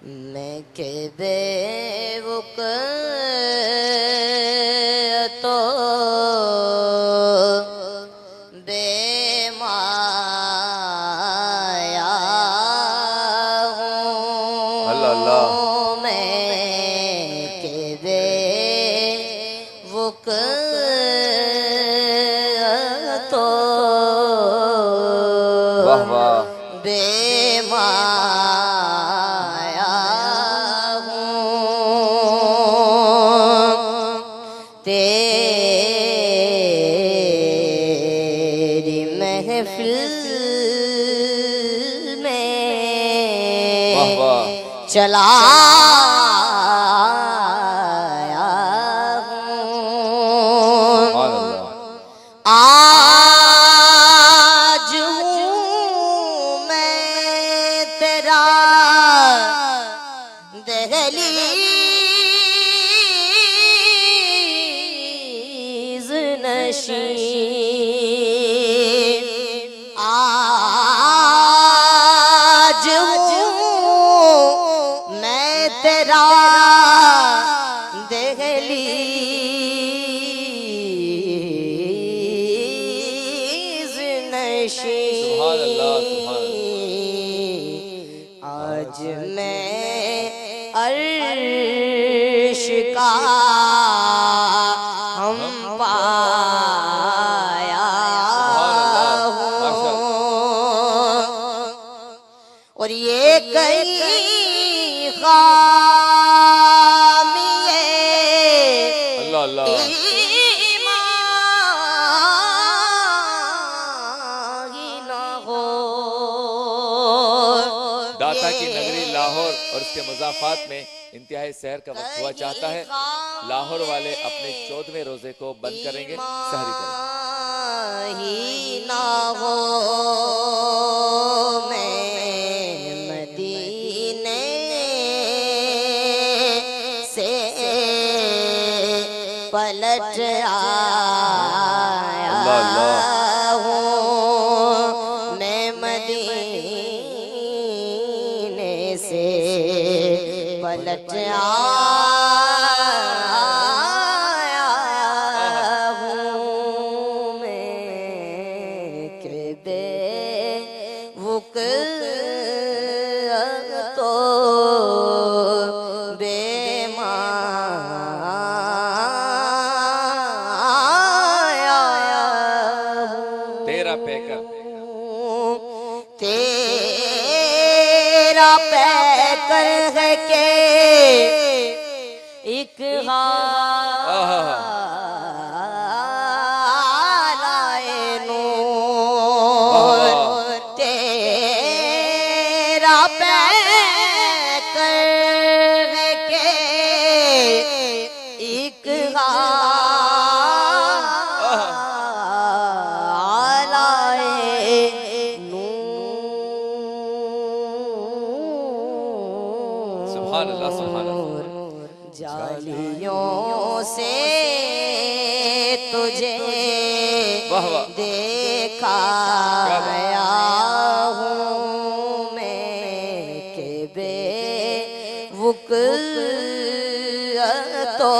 मैं के बेवक तो बेमाया हूँ। अल्लाह मैं के बेवक तो वाह वाह बेमाया तेरी महफिल में वाह वाह चला आज हूँ मैं तेरा दहलीज नशीं। आज हूँ मैं तेरा दहलीज नशीं। सुभान अल्लाह सुभान आज मैं अर्श का हम पाया हूँ और ये कई खामिये अल्लाह अल्लाह दाता की नगरी लाहौर और उसके मज़ाफ़ात में इंतहाई सहर का वक्त हुआ चाहता है। लाहौर वाले अपने 14वें रोजे को बंद करेंगे, सहरी करेंगे। ना हो मैं मदीने से पलट आया हूँ। मैं मदीने से पलट आया हूँ। मैं के बेवक तो बेमाया हूँ। तेरा पैकर तेरा पैकर है के एक हालाए नूर। तेरा पैकर है के एक हालाए सुभान अल्लाह सुभान अल्लाह। जालियों से तुझे वाह वाह देखा गया हूँ। मैं के बेवक तो